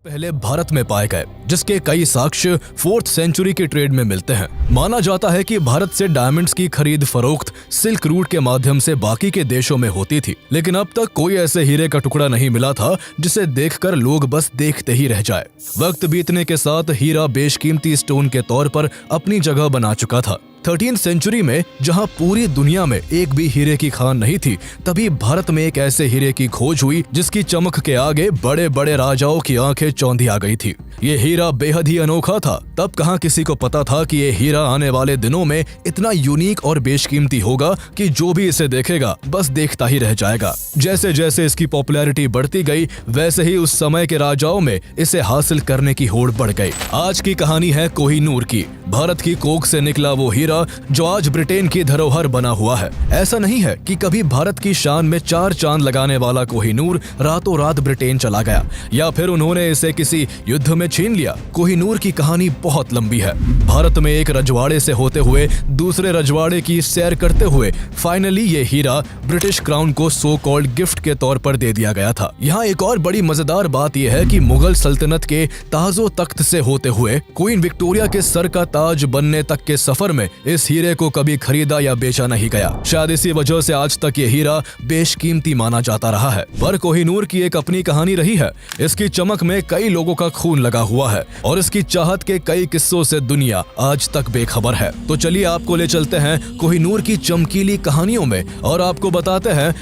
पहले भारत में पाए गए, जिसके कई साक्ष्य 4th सेंचुरी की ट्रेड में मिलते हैं। माना जाता है कि भारत से डायमंड्स की खरीद फरोख्त सिल्क रूट के माध्यम से बाकी के देशों में होती थी, लेकिन अब तक कोई ऐसे हीरे का टुकड़ा नहीं मिला था जिसे देखकर लोग बस देखते ही रह जाए। वक्त बीतने के साथ हीरा बेशकीमती स्टोन के तौर पर अपनी जगह बना चुका था। 13th सेंचुरी में जहां पूरी दुनिया में एक भी हीरे की खान नहीं थी, तभी भारत में एक ऐसे हीरे की खोज हुई जिसकी चमक के आगे बड़े बड़े राजाओं की आंखें चौंधी आ गई थी। ये हीरा बेहद ही अनोखा था। तब कहां किसी को पता था कि ये हीरा आने वाले दिनों में इतना यूनिक और बेशकीमती होगा कि जो भी इसे देखेगा बस देखता ही रह जाएगा। जैसे जैसे इसकी पॉपुलैरिटी बढ़ती गई, वैसे ही उस समय के राजाओं में इसे हासिल करने की होड़ बढ़ गई। आज की कहानी है कोहिनूर की। भारत की कोख से निकला वो हीरा जो आज ब्रिटेन की धरोहर बना हुआ है। ऐसा नहीं है कि कभी भारत की शान में 4 चांद लगाने वाला कोहिनूर रातों रात ब्रिटेन चला गया या फिर उन्होंने इसे किसी युद्ध में छीन लिया। कोहिनूर की कहानी बहुत लंबी है। भारत में एक रजवाड़े से होते हुए दूसरे रजवाड़े की सैर करते हुए फाइनली ये हीरा ब्रिटिश क्राउन को सो कॉल्ड गिफ्ट के तौर पर दे दिया गया था। यहाँ एक और बड़ी मजेदार बात यह है कि मुगल सल्तनत के ताजो तख्त से होते हुए क्वीन विक्टोरिया के सर का ताज बनने तक के सफर में इस हीरे को कभी खरीदा या बेचा नहीं गया। शायद इसी वजह से आज तक ये हीरा बेशकीमती माना जाता रहा है। पर कोहिनूर की एक अपनी कहानी रही है। इसकी चमक में कई लोगों का खून लगा हुआ है और इसकी चाहत के कई किस्सों से दुनिया आज तक बेखबर है। तो चलिए आपको ले चलते हैं कोहिनूर की चमकीली कहानियों में और आपको बताते हैं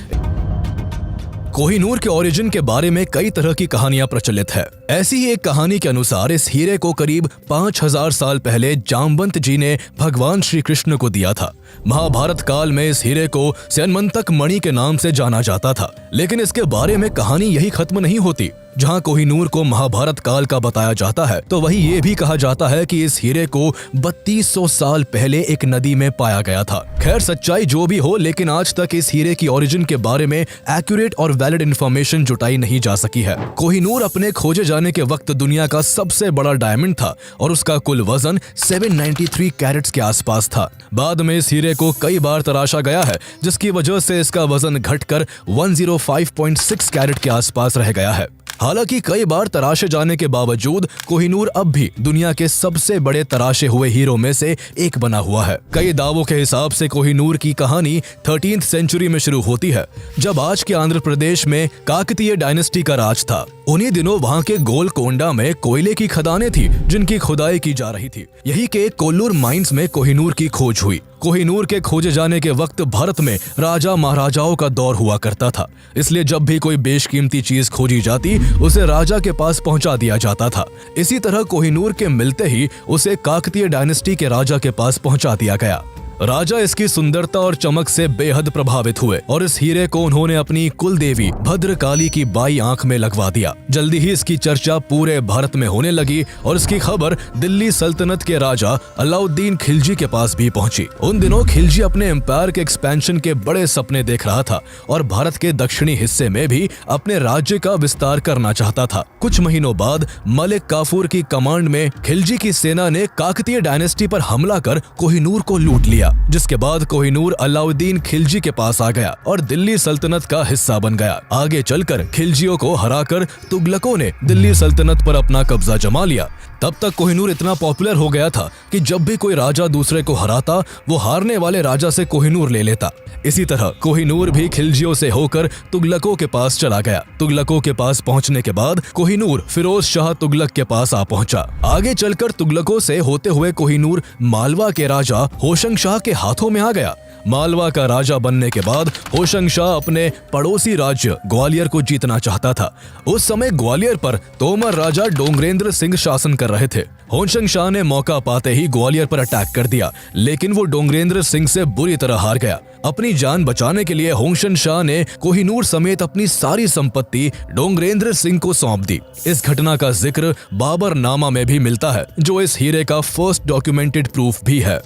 कोहिनूर के ओरिजिन के बारे में। कई तरह की कहानियां प्रचलित है। ऐसी ही एक कहानी के अनुसार इस हीरे को करीब 5000 साल पहले जामवंत जी ने भगवान श्री कृष्ण को दिया था। महाभारत काल में इस हीरे को स्यनमंतक मणि के नाम से जाना जाता था। लेकिन इसके बारे में कहानी यही खत्म नहीं होती। जहां कोहिनूर को महाभारत काल का बताया जाता है, तो वहीं ये भी कहा जाता है कि इस हीरे को 3200 साल पहले एक नदी में पाया गया था। खैर सच्चाई जो भी हो, लेकिन आज तक इस हीरे की ओरिजिन के बारे में एक्यूरेट और वैलिड इंफॉर्मेशन जुटाई नहीं जा सकी है। कोहिनूर अपने खोजे जाने के वक्त दुनिया का सबसे बड़ा डायमंड था और उसका कुल वजन 793 कैरेट्स के आसपास था। बाद में इस हीरे को कई बार तराशा गया है, जिसकी वजह से इसका वजन घटकर 105.6 कैरेट के आसपास रह गया है। हालांकि कई बार तराशे जाने के बावजूद कोहिनूर अब भी दुनिया के सबसे बड़े तराशे हुए हीरों में से एक बना हुआ है। कई दावों के हिसाब से कोहिनूर की कहानी 13th सेंचुरी में शुरू होती है, जब आज के आंध्र प्रदेश में काकतीय डायनेस्टी का राज था। उन्हीं दिनों वहां के गोलकोंडा में कोयले की खदानें थी, जिनकी खुदाई की जा रही थी। यही के कोल्लूर माइंस में कोहिनूर की खोज हुई। कोहिनूर के खोजे जाने के वक्त भारत में राजा महाराजाओं का दौर हुआ करता था, इसलिए जब भी कोई बेशकीमती चीज खोजी जाती उसे राजा के पास पहुंचा दिया जाता था। इसी तरह कोहिनूर के मिलते ही उसे काकतीय डायनेस्टी के राजा के पास पहुंचा दिया गया। राजा इसकी सुंदरता और चमक से बेहद प्रभावित हुए और इस हीरे को उन्होंने अपनी कुल देवी भद्रकाली की बाई आंख में लगवा दिया। जल्दी ही इसकी चर्चा पूरे भारत में होने लगी और इसकी खबर दिल्ली सल्तनत के राजा अलाउद्दीन खिलजी के पास भी पहुंची। उन दिनों खिलजी अपने एम्पायर के एक्सपेंशन के बड़े सपने देख रहा था और भारत के दक्षिणी हिस्से में भी अपने राज्य का विस्तार करना चाहता था। कुछ महीनों बाद मलिक काफूर की कमांड में खिलजी की सेना ने काकतीय डायनेस्टी पर हमला कर कोहिनूर को लूट लिया, जिसके बाद कोहिनूर अलाउद्दीन खिलजी के पास आ गया और दिल्ली सल्तनत का हिस्सा बन गया। आगे चलकर खिलजियों को हराकर तुगलकों ने दिल्ली सल्तनत पर अपना कब्जा जमा लिया। तब तक कोहिनूर इतना पॉपुलर हो गया था कि जब भी कोई राजा दूसरे को हराता, वो हारने वाले राजा से कोहिनूर ले लेता। इसी तरह कोहिनूर भी खिलजियों से होकर तुगलकों के पास चला गया। तुगलकों के पास पहुंचने के बाद कोहिनूर फिरोज शाह तुगलक के पास आ पहुंचा। आगे चलकर तुगलकों से होते हुए कोहिनूर मालवा के राजा होशंग शाह के हाथों में आ गया। मालवा का राजा बनने के बाद होशंग शाह अपने पड़ोसी राज्य ग्वालियर को जीतना चाहता था। उस समय ग्वालियर पर तोमर राजा डोंगरेंद्र सिंह शासन कर रहे थे। होशंग शाह ने मौका पाते ही ग्वालियर पर अटैक कर दिया, लेकिन वो डोंगरेंद्र सिंह से बुरी तरह हार गया। अपनी जान बचाने के लिए होशंग शाह ने कोहिनूर समेत अपनी सारी संपत्ति डोंगरेंद्र सिंह को सौंप दी। इस घटना का जिक्र बाबर नामा में भी मिलता है, जो इस हीरे का फर्स्ट डॉक्यूमेंटेड प्रूफ भी है।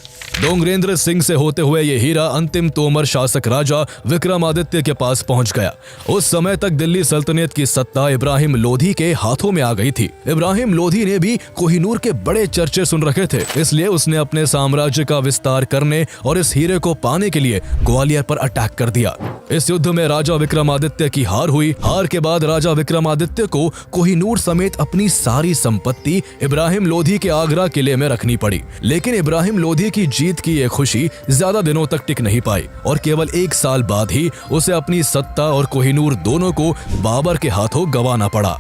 डोंगरेंद्र सिंह से होते हुए ये हीरा अंतिम तोमर शासक राजा विक्रमादित्य के पास पहुंच गया। उस समय तक दिल्ली सल्तनत की सत्ता इब्राहिम लोधी के हाथों में आ गई थी। इब्राहिम लोधी ने भी कोहिनूर के बड़े चर्चे सुन रखे थे, इसलिए उसने अपने साम्राज्य का विस्तार करने और इस हीरे को पाने के लिए ग्वालियर पर अटैक कर दिया। इस युद्ध में राजा विक्रमादित्य की हार हुई। हार के बाद राजा विक्रमादित्य को कोहिनूर समेत अपनी सारी संपत्ति इब्राहिम लोधी के आगरा किले में रखनी पड़ी। लेकिन इब्राहिम लोधी की जीत की ये खुशी ज्यादा दिनों तक टिक नहीं पाई और केवल 1 साल बाद ही उसे अपनी सत्ता और कोहिनूर दोनों को बाबर के हाथों गंवाना पड़ा।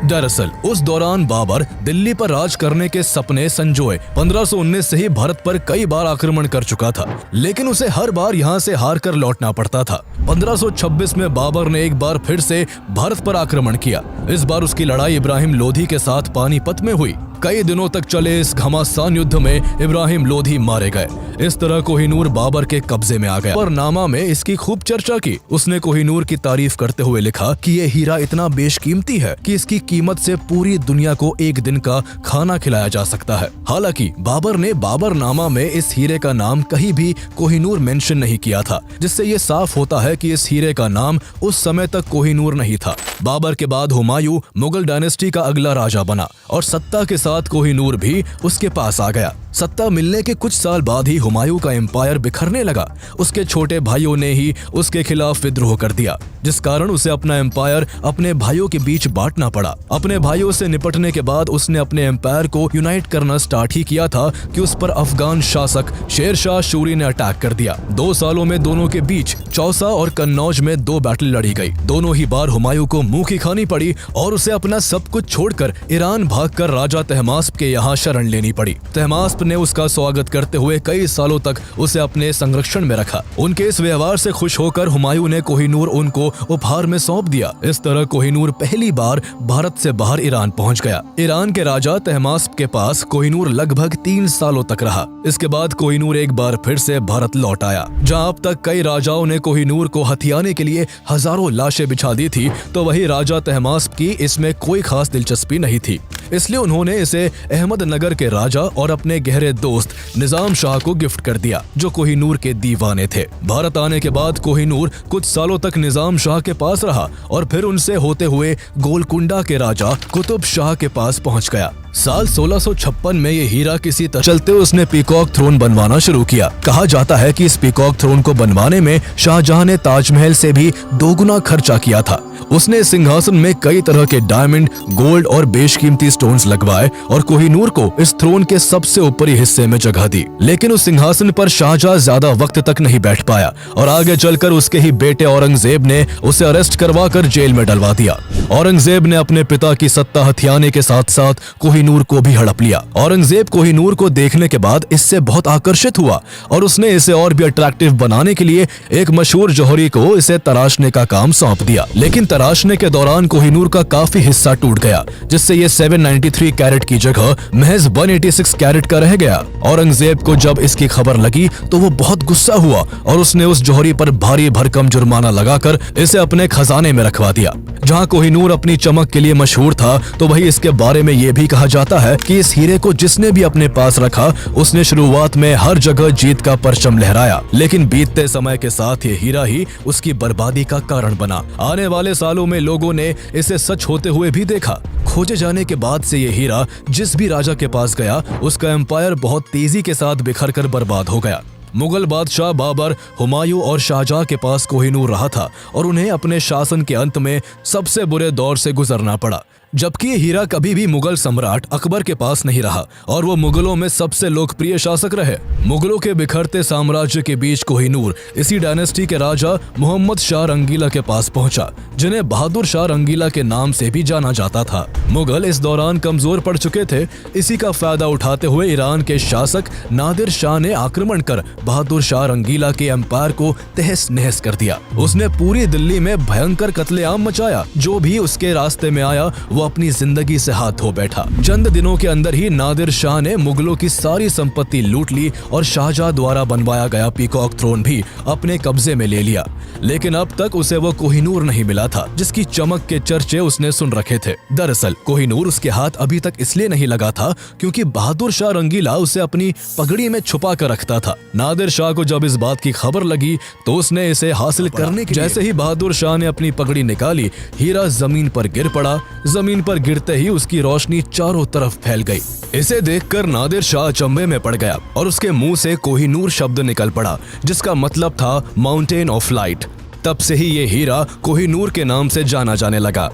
दरअसल उस दौरान बाबर दिल्ली पर राज करने के सपने संजोए 1519 से ही भारत पर कई बार आक्रमण कर चुका था, लेकिन उसे हर बार यहाँ से हार कर लौटना पड़ता था। 1526 में बाबर ने एक बार फिर से भारत पर आक्रमण किया। इस बार उसकी लड़ाई इब्राहिम लोधी के साथ पानीपत में हुई। कई दिनों तक चले इस घमासान युद्ध में इब्राहिम लोधी मारे गए। इस तरह कोहिनूर बाबर के कब्जे में आ गया। पर नामा में इसकी खूब चर्चा की। उसने कोहिनूर की तारीफ करते हुए लिखा कि ये हीरा इतना बेशकीमती है कि इसकी कीमत से पूरी दुनिया को एक दिन का खाना खिलाया जा सकता है। हालांकि बाबर ने बाबरनामा में इस हीरे का नाम कहीं भी कोहिनूर मेंशन नहीं किया था, जिससे ये साफ होता है कि इस हीरे का नाम उस समय तक कोहिनूर नहीं था। बाबर के बाद हुमायूं मुगल डायनेस्टी का अगला राजा बना और सत्ता के साथ कोहिनूर भी उसके पास आ गया। सत्ता मिलने के कुछ साल बाद ही हुमायूं का एम्पायर बिखरने लगा। उसके छोटे भाइयों ने ही उसके खिलाफ विद्रोह कर दिया, जिस कारण उसे अपना एम्पायर अपने भाइयों के बीच बांटना पड़ा। अपने भाइयों से निपटने के बाद उसने अपने एम्पायर को यूनाइट करना स्टार्ट ही किया था कि उस पर अफगान शासक शेरशाह सूरी ने अटैक कर दिया। 2 सालों में दोनों के बीच चौसा और कन्नौज में 2 बैटल लड़ी गई। दोनों ही बार हुमायूं को मुंह की खानी पड़ी और उसे अपना सब कुछ छोड़कर ईरान भागकर राजा तहमास्प के यहाँ शरण लेनी पड़ी। तहमास्प ने उसका स्वागत करते हुए कई सालों तक उसे अपने संरक्षण में रखा। उनके इस व्यवहार से खुश होकर हुमायूं ने कोहिनूर उनको उपहार में सौंप दिया। इस तरह कोहिनूर पहली बार भारत से बाहर ईरान पहुंच गया। ईरान के राजा तहमास्प के पास कोहिनूर लगभग 3 सालों तक रहा। इसके बाद कोहिनूर एक बार फिर से भारत लौट आया। जहां अब तक कई राजाओं ने कोहिनूर को हथियाने के लिए हजारों लाशें बिछा दी थी, तो वही राजा तहमास्प की इसमें कोई खास दिलचस्पी नहीं थी। इसलिए उन्होंने इसे अहमदनगर के राजा और अपने गहरे दोस्त निजाम शाह को गिफ्ट कर दिया, जो कोहिनूर के दीवाने थे। भारत आने के बाद कोहिनूर कुछ सालों तक निजाम शाह के पास रहा और फिर उनसे होते हुए गोलकुंडा के राजा कुतुब शाह के पास पहुंच गया। साल 1656 में ये हीरा किसी तरह चलते उसने पीकॉक थ्रोन बनवाना शुरू किया। कहा जाता है कि इस पीकॉक थ्रोन को बनवाने में शाहजहां ने ताजमहल से भी 2 गुना खर्चा किया था। उसने सिंहासन में कई तरह के डायमंड, गोल्ड और बेशकीमती स्टोन्स लगवाए और कोहिनूर को इस थ्रोन के सबसे ऊपरी हिस्से में जगह दी। लेकिन उस सिंहासन पर शाहजहां ज्यादा वक्त तक नहीं बैठ पाया और आगे चलकर उसके ही बेटे औरंगजेब ने उसे अरेस्ट करवा कर जेल में डलवा दिया। औरंगजेब ने अपने पिता की सत्ता हथियाने के साथ साथ कोहिनूर को भी हड़प लिया। औरंगजेब कोहिनूर को देखने के बाद इससे बहुत आकर्षित हुआ और उसने इसे और भी अट्रैक्टिव बनाने के लिए एक मशहूर जौहरी को इसे तराशने का काम सौंप दिया। लेकिन तराशने के दौरान कोहिनूर का काफी हिस्सा टूट गया, जिससे ये 793 कैरेट की जगह महज 186 कैरेट का रह गया। औरंगजेब को जब इसकी खबर लगी तो वो बहुत गुस्सा हुआ और उसने उस जौहरी पर भारी भरकम जुर्माना लगाकर इसे अपने खजाने में रखवा दिया। जहाँ कोहिनूर अपनी चमक के लिए मशहूर था, तो वही इसके बारे में ये भी कहा जाता है कि इस हीरे को जिसने भी अपने पास रखा, उसने शुरुआत में हर जगह जीत का परचम लहराया, लेकिन बीतते समय के साथ ये हीरा ही उसकी बर्बादी का कारण बना। आने वाले सालों में लोगों ने इसे सच होते हुए भी देखा। खोजे जाने के बाद से ये हीरा जिस भी राजा के पास गया, उसका एम्पायर बहुत तेजी के साथ बिखर कर बर्बाद हो गया। मुगल बादशाह बाबर, हुमायूं और शाहजहां के पास कोहिनूर रहा था और उन्हें अपने शासन के अंत में सबसे बुरे दौर से गुजरना पड़ा। जबकि ये हीरा कभी भी मुगल सम्राट अकबर के पास नहीं रहा और वो मुगलों में सबसे लोकप्रिय शासक रहे। मुगलों के बिखरते साम्राज्य के बीच कोहिनूर इसी डायनेस्टी के राजा मोहम्मद शाह रंगीला के पास पहुंचा, जिन्हें बहादुर शाह रंगीला के नाम से भी जाना जाता था। मुगल इस दौरान कमजोर पड़ चुके थे। इसी का फायदा उठाते हुए ईरान के शासक नादिर शाह ने आक्रमण कर बहादुर शाह रंगीला के एम्पायर को तहस नहस कर दिया। उसने पूरी दिल्ली में भयंकर कत्लेआम मचाया। जो भी उसके रास्ते में आया वो अपनी जिंदगी से हाथ धो बैठा। चंद दिनों के अंदर ही नादिर शाह ने मुगलों की सारी संपत्ति लूट ली और शाहजहां द्वारा बनवाया गया पीकॉक थ्रोन भी अपने कब्जे में ले लिया। लेकिन अब तक उसे वो कोहिनूर नहीं मिला था जिसकी चमक के चर्चे उसने सुन रखे थे। दरअसल कोहिनूर उसके हाथ अभी तक इसलिए नहीं लगा था क्योंकि बहादुर शाह रंगीला उसे अपनी पगड़ी में छुपा कर रखता था। नादिर शाह को जब इस बात की खबर लगी तो उसने इसे हासिल करने के जैसे ही बहादुर शाह ने अपनी पगड़ी निकाली, हीरा जमीन पर गिर पड़ा। जमीन पर गिरते ही उसकी रोशनी चारों तरफ फैल गई। इसे देखकर नादिर शाह अचंभे में पड़ गया और उसके मुंह से कोहिनूर शब्द निकल पड़ा, जिसका मतलब था माउंटेन ऑफ लाइट। तब से ही ये हीरा कोहिनूर के नाम से जाना जाने लगा।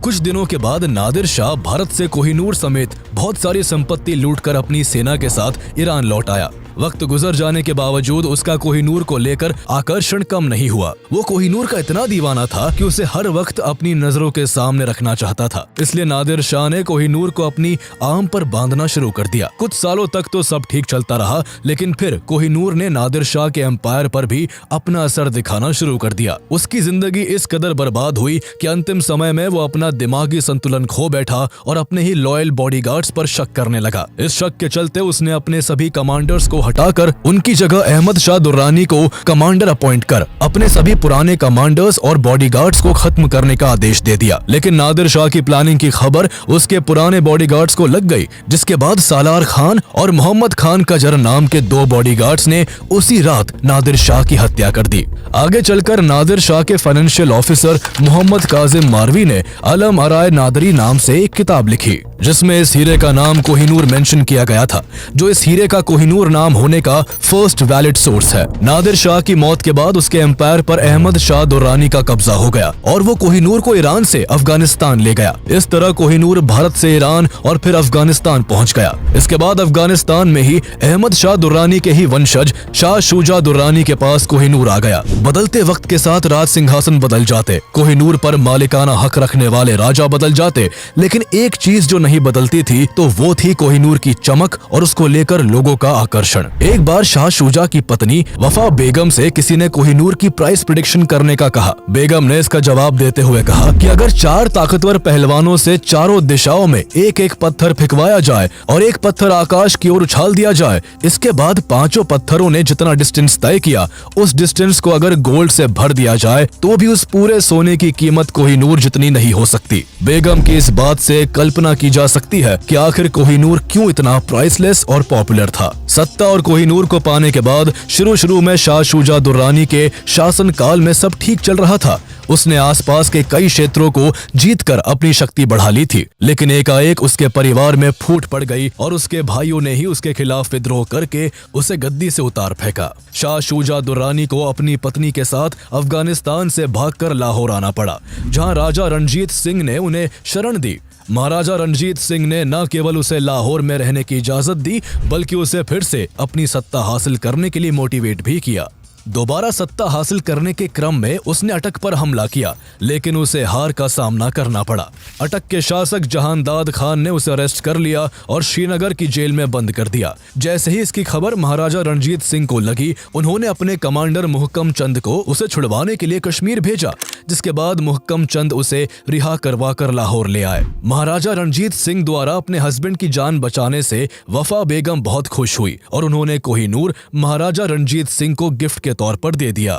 कुछ दिनों के बाद नादिर शाह भारत से कोहिनूर समेत बहुत सारी संपत्ति लूटकर अपनी सेना के साथ ईरान लौट आया। वक्त गुजर जाने के बावजूद उसका कोहिनूर को लेकर आकर्षण कम नहीं हुआ। वो कोहिनूर का इतना दीवाना था कि उसे हर वक्त अपनी नजरों के सामने रखना चाहता था। इसलिए नादिर शाह ने कोहिनूर को अपनी आर्म पर बांधना शुरू कर दिया। कुछ सालों तक तो सब ठीक चलता रहा, लेकिन फिर कोहिनूर ने नादिर शाह के एम्पायर पर भी अपना असर दिखाना शुरू कर दिया। उसकी जिंदगी इस कदर बर्बाद हुई कि अंतिम समय में वो अपना दिमागी संतुलन खो बैठा और अपने ही लॉयल बॉडीगार्ड्स पर शक करने लगा। इस शक के चलते उसने अपने सभी कमांडर्स को हटाकर उनकी जगह अहमद शाह दुर्रानी को कमांडर अपॉइंट कर अपने सभी पुराने कमांडर्स और बॉडीगार्ड्स को खत्म करने का आदेश दे दिया। लेकिन नादिर शाह की प्लानिंग की खबर उसके पुराने बॉडीगार्ड्स को लग गई, जिसके बाद सालार खान और मोहम्मद खान कजर नाम के 2 बॉडीगार्ड्स ने उसी रात नादिर शाह की हत्या कर दी। आगे चलकर नादिर शाह के फाइनेंशियल ऑफिसर मोहम्मद काजिम मारवी ने अलम अराय नादरी नाम से एक किताब लिखी, जिसमें इस हीरे का नाम कोहिनूर मेंशन किया गया था, जो इस हीरे का कोहिनूर नाम होने का फर्स्ट वैलिड सोर्स है। नादिर शाह की मौत के बाद उसके एम्पायर पर अहमद शाह दुर्रानी का कब्जा हो गया और वो कोहिनूर को ईरान से अफगानिस्तान ले गया। इस तरह कोहिनूर भारत से ईरान और फिर अफगानिस्तान पहुंच गया। इसके बाद अफगानिस्तान में ही अहमद शाह दुर्रानी के ही वंशज शाह शुजा दुर्रानी के पास कोहिनूर आ गया। बदलते वक्त के साथ राज सिंहासन बदल जाते, कोहिनूर पर मालिकाना हक रखने वाले राजा बदल जाते, लेकिन एक चीज जो नहीं बदलती थी तो वो थी कोहिनूर की चमक और उसको लेकर लोगों का आकर्षण। एक बार शाह शुजा की पत्नी वफा बेगम से किसी ने कोहिनूर की प्राइस प्रेडिक्शन करने का कहा। बेगम ने इसका जवाब देते हुए कहा कि अगर 4 ताकतवर पहलवानों से चारों दिशाओं में एक एक पत्थर फेंकवाया जाए और एक पत्थर आकाश की ओर उछाल दिया जाए, इसके बाद 5 पत्थरों ने जितना डिस्टेंस तय किया उस डिस्टेंस को अगर गोल्ड से भर दिया जाए तो भी उस पूरे सोने की कीमत कोहिनूर जितनी नहीं हो सकती। बेगम की इस बात से कल्पना की जा सकती है कि आखिर कोहिनूर क्यों इतना प्राइसलेस और पॉपुलर था। सत्ता और कोहिनूर को पाने के बाद शुरू में शाह शुजा दुर्रानी के शासन काल में सब ठीक चल रहा था। उसने आसपास के कई क्षेत्रों को जीतकर अपनी शक्ति बढ़ा ली थी, लेकिन एकाएक उसके परिवार में फूट पड़ गई और उसके भाइयों ने ही उसके खिलाफ विद्रोह करके उसे गद्दी से उतार फेंका। शाह शुजा दुर्रानी को अपनी पत्नी के साथ अफगानिस्तान से भागकर लाहौर आना पड़ा, जहां राजा रणजीत सिंह ने उन्हें शरण दी। महाराजा रणजीत सिंह ने न केवल उसे लाहौर में रहने की इजाजत दी, बल्कि उसे फिर से अपनी सत्ता हासिल करने के लिए मोटिवेट भी किया। दोबारा सत्ता हासिल करने के क्रम में उसने अटक पर हमला किया, लेकिन उसे हार का सामना करना पड़ा। अटक के शासक जहानदाद खान ने उसे अरेस्ट कर लिया और श्रीनगर की जेल में बंद कर दिया। जैसे ही इसकी खबर महाराजा रणजीत सिंह को लगी, उन्होंने अपने कमांडर मुहक्कम चंद को उसे छुड़वाने के लिए कश्मीर भेजा, जिसके बाद मुहक्कम चंद उसे रिहा करवा कर लाहौर ले आए। महाराजा रणजीत सिंह द्वारा अपने हस्बैंड की जान बचाने से वफा बेगम बहुत खुश हुई और उन्होंने कोहिनूर महाराजा रणजीत सिंह को गिफ्ट के तौर पर दे दिया।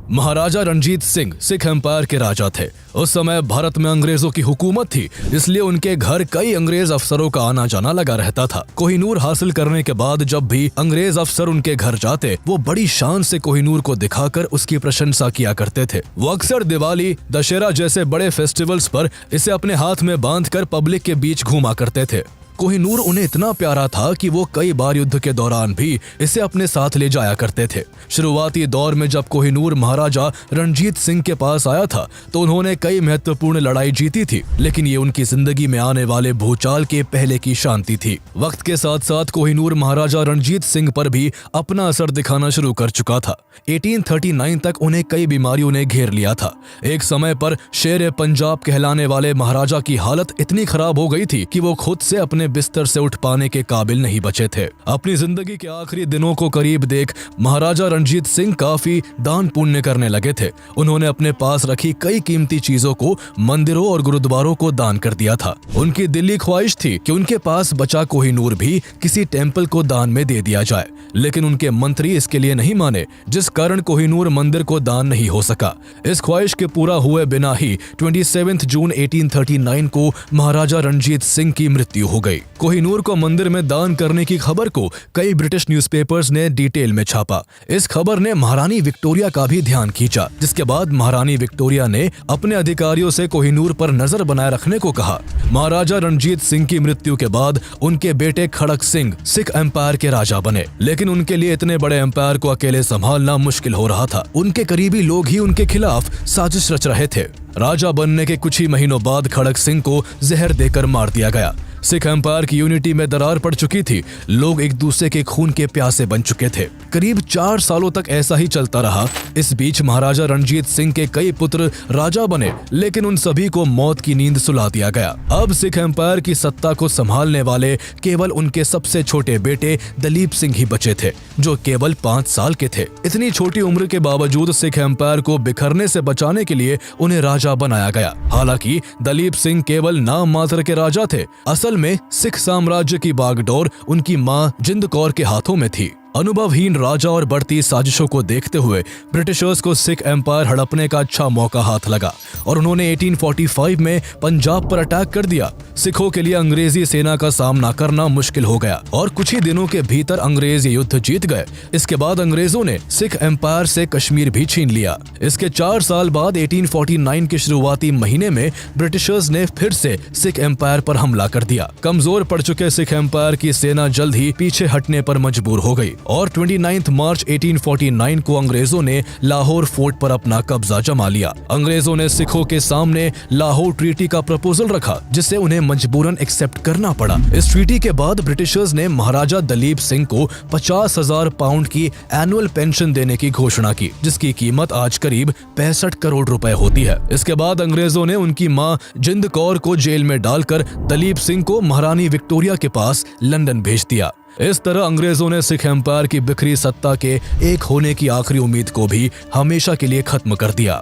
महाराजा रणजीत सिंह सिख एम्पायर के राजा थे। उस समय भारत में अंग्रेजों की हुकूमत थी, इसलिए उनके घर कई अंग्रेज अफसरों का आना जाना लगा रहता था। कोहिनूर हासिल करने के बाद जब भी अंग्रेज अफसर उनके घर जाते, वो बड़ी शान से कोहिनूर को दिखाकर उसकी प्रशंसा किया करते थे। वो अक्सर दिवाली, दशहरा जैसे बड़े फेस्टिवल्स पर इसे अपने हाथ में बांधकर पब्लिक के बीच घूमा करते थे। कोहिनूर उन्हें इतना प्यारा था कि वो कई बार युद्ध के दौरान भी इसे अपने साथ ले जाया करते थे। शुरुआती दौर में जब कोहिनूर महाराजा रणजीत सिंह के पास आया था तो उन्होंने कई महत्वपूर्ण लड़ाई जीती थी, लेकिन ये उनकी जिंदगी में आने वाले भूचाल के पहले की शांति थी। वक्त के साथ साथ कोहिनूर महाराजा रणजीत सिंह पर भी अपना असर दिखाना शुरू कर चुका था। 1839 तक उन्हें कई बीमारियों ने घेर लिया था। एक समय पर शेर पंजाब कहलाने वाले महाराजा की हालत इतनी खराब हो गई थी कि वो खुद से अपने बिस्तर से उठ पाने के काबिल नहीं बचे थे। अपनी जिंदगी के आखिरी दिनों को करीब देख महाराजा रणजीत सिंह काफी दान पुण्य करने लगे थे। उन्होंने अपने पास रखी कई कीमती चीजों को मंदिरों और गुरुद्वारों को दान कर दिया था। उनकी दिली ख्वाहिश थी कि उनके पास बचा कोहिनूर भी किसी टेम्पल को दान में दे दिया जाए, लेकिन उनके मंत्री इसके लिए नहीं माने, जिस कारण कोहिनूर मंदिर को दान नहीं हो सका। इस ख्वाहिश के पूरा हुए बिना ही 27 जून 1839 को महाराजा रणजीत सिंह की मृत्यु हो गई। गई। कोहिनूर को मंदिर में दान करने की खबर को कई ब्रिटिश न्यूज़पेपर्स ने डिटेल में छापा। इस खबर ने महारानी विक्टोरिया का भी ध्यान खींचा, जिसके बाद महारानी विक्टोरिया ने अपने अधिकारियों से कोहिनूर पर नजर बनाए रखने को कहा। महाराजा रणजीत सिंह की मृत्यु के बाद उनके बेटे खड़क सिंह सिख एम्पायर के राजा बने, लेकिन उनके लिए इतने बड़े एम्पायर को अकेले संभालना मुश्किल हो रहा था। उनके करीबी लोग ही उनके खिलाफ साजिश रच रहे थे। राजा बनने के कुछ ही महीनों बाद खड़क सिंह को जहर देकर मार दिया गया। सिख एम्पायर की यूनिटी में दरार पड़ चुकी थी। लोग एक दूसरे के खून के प्यासे बन चुके थे। करीब 4 सालों तक ऐसा ही चलता रहा। इस बीच महाराजा रणजीत सिंह के कई पुत्र राजा बने, लेकिन उन सभी को मौत की नींद सुला दिया गया। अब सिख एम्पायर की सत्ता को संभालने वाले केवल उनके सबसे छोटे बेटे दलीप सिंह ही बचे थे, जो केवल 5 साल के थे। इतनी छोटी उम्र के बावजूद सिख एम्पायर को बिखरने से बचाने के लिए उन्हें राजा बनाया गया। हालांकि दलीप सिंह केवल नाम मात्र के राजा थे। असल में सिख साम्राज्य की बागडोर उनकी मां जिंद कौर के हाथों में थी। अनुभवहीन राजा और बढ़ती साजिशों को देखते हुए ब्रिटिशर्स को सिख एम्पायर हड़पने का अच्छा मौका हाथ लगा और उन्होंने 1845 में पंजाब पर अटैक कर दिया। सिखों के लिए अंग्रेजी सेना का सामना करना मुश्किल हो गया और कुछ ही दिनों के भीतर अंग्रेज ये युद्ध जीत गए। इसके बाद अंग्रेजों ने सिख एम्पायर से कश्मीर भी छीन लिया। इसके 4 साल बाद 1849 के शुरुआती महीने में ब्रिटिशर्स ने फिर से सिख एम्पायर पर हमला कर दिया। कमजोर पड़ चुके सिख एम्पायर की सेना जल्द ही पीछे हटने पर मजबूर हो गई और 29 मार्च 1849 को अंग्रेजों ने लाहौर फोर्ट पर अपना कब्जा जमा लिया। अंग्रेजों ने सिखों के सामने लाहौर ट्रीटी का प्रपोजल रखा, जिसे उन्हें मजबूरन एक्सेप्ट करना पड़ा। इस ट्रीटी के बाद ब्रिटिशर्स ने महाराजा दलीप सिंह को 50,000 पाउंड की एनुअल पेंशन देने की घोषणा की, जिसकी कीमत आज करीब 65 करोड़ रुपए होती है। इसके बाद अंग्रेजों ने उनकी मां जिंद कौर को जेल में डालकर दलीप सिंह को महारानी विक्टोरिया के पास लंदन भेज दिया। इस तरह अंग्रेजों ने सिख एम्पायर की बिखरी सत्ता के एक होने की आखिरी उम्मीद को भी हमेशा के लिए खत्म कर दिया।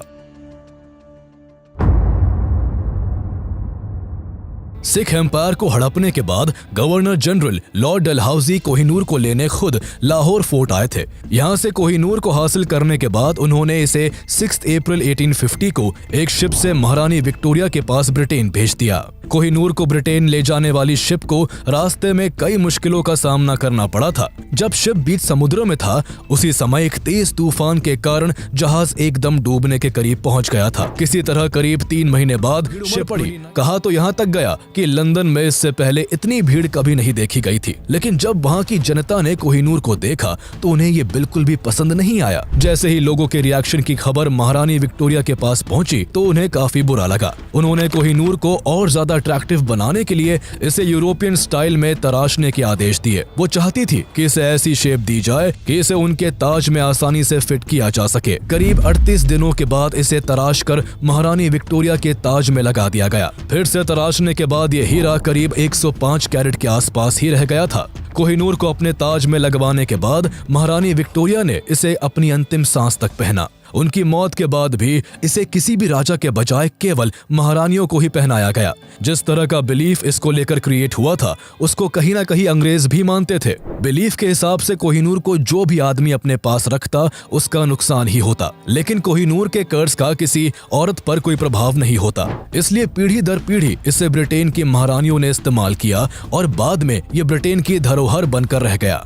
सिख एम्पायर को हड़पने के बाद governor general Lord Dalhousie Kohinoor को लेने खुद लाहौर फोर्ट आए थे। यहाँ से कोहिनूर को हासिल करने के बाद उन्होंने इसे 6 अप्रैल 1850 को एक शिप से महारानी विक्टोरिया के पास ब्रिटेन भेज दिया। कोहिनूर को ब्रिटेन ले जाने वाली शिप को रास्ते में कई मुश्किलों का सामना करना पड़ा था। जब शिप बीच समुद्र में था, उसी समय एक तेज तूफान के कारण जहाज एकदम डूबने के करीब पहुंच गया था। किसी तरह करीब 3 महीने बाद शिप पड़ी। कहा तो यहाँ तक गया कि लंदन में इससे पहले इतनी भीड़ कभी नहीं देखी गई थी, लेकिन जब वहाँ की जनता ने कोहिनूर को देखा तो उन्हें ये बिल्कुल भी पसंद नहीं आया। जैसे ही लोगों के रिएक्शन की खबर महारानी विक्टोरिया के पास पहुंची तो उन्हें काफी बुरा लगा। उन्होंने कोहिनूर को और ज्यादा अट्रैक्टिव बनाने के लिए इसे यूरोपियन स्टाइल में तराशने के आदेश दिए। वो चाहती थी कि इसे ऐसी शेप दी जाए कि इसे उनके ताज में आसानी से फिट किया जा सके। करीब 38 दिनों के बाद इसे तराश कर महारानी विक्टोरिया के ताज में लगा दिया गया। फिर से तराशने के बाद ये हीरा करीब 105 कैरेट के आसपास ही रह गया था। कोहिनूर को अपने ताज में लगवाने के बाद महारानी विक्टोरिया ने इसे अपनी अंतिम सांस तक पहना। उनकी मौत के बाद भी इसे किसी भी राजा के बजाय केवल महारानियों को ही पहनाया गया। जिस तरह का बिलीफ इसको लेकर क्रिएट हुआ था, उसको कहीं ना कहीं अंग्रेज भी मानते थे। बिलीफ के हिसाब से कोहिनूर को जो भी आदमी अपने पास रखता उसका नुकसान ही होता, लेकिन कोहिनूर के कर्ज का किसी औरत पर कोई प्रभाव नहीं होता। इसलिए पीढ़ी दर पीढ़ी इसे ब्रिटेन की महारानियों ने इस्तेमाल किया और बाद में ये ब्रिटेन की धरोहर बनकर रह गया।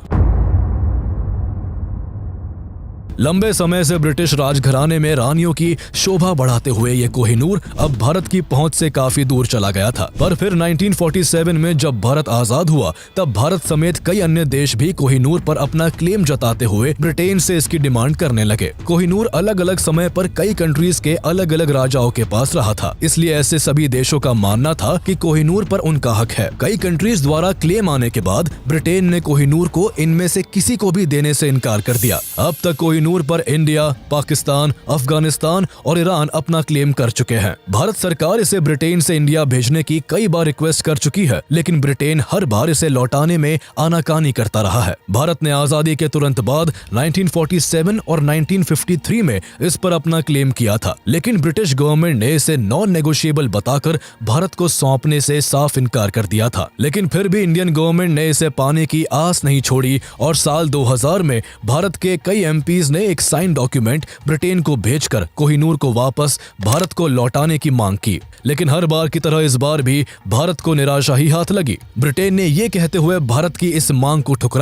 लंबे समय से ब्रिटिश राजघराने में रानियों की शोभा बढ़ाते हुए ये कोहिनूर अब भारत की पहुंच से काफी दूर चला गया था। पर फिर 1947 में जब भारत आजाद हुआ, तब भारत समेत कई अन्य देश भी कोहिनूर पर अपना क्लेम जताते हुए ब्रिटेन से इसकी डिमांड करने लगे। कोहिनूर अलग अलग समय पर कई कंट्रीज के अलग अलग राजाओं के पास रहा था, इसलिए ऐसे सभी देशों का मानना था कि कोहिनूर पर उनका हक है। कई कंट्रीज द्वारा क्लेम आने के बाद ब्रिटेन ने कोहिनूर को इनमें से किसी को भी देने से इनकार कर दिया। अब तक कोहिनूर पर इंडिया, पाकिस्तान, अफगानिस्तान और ईरान अपना क्लेम कर चुके हैं। भारत सरकार इसे ब्रिटेन से इंडिया भेजने की कई बार रिक्वेस्ट कर चुकी है, लेकिन ब्रिटेन हर बार इसे लौटाने में आनाकानी करता रहा है। भारत ने आजादी के तुरंत बाद 1947 और 1953 में इस पर अपना क्लेम किया था, लेकिन ब्रिटिश गवर्नमेंट ने इसे नॉन नेगोशिएबल बताकर भारत को सौंपने से साफ इनकार कर दिया था। लेकिन फिर भी इंडियन गवर्नमेंट ने इसे पाने की आस नहीं छोड़ी और साल 2000 में भारत के कई एमपीज ने एक साइन डॉक्यूमेंट ब्रिटेन को भेजकर कोहिनूर को वापस भारत को लौटाने की मांग की, लेकिन हर बार की तरह इस बार भी भारत को निराशा ही हाथ लगी। ब्रिटेन ने ये कहते हुए भारत की इस मांग को ठुकरा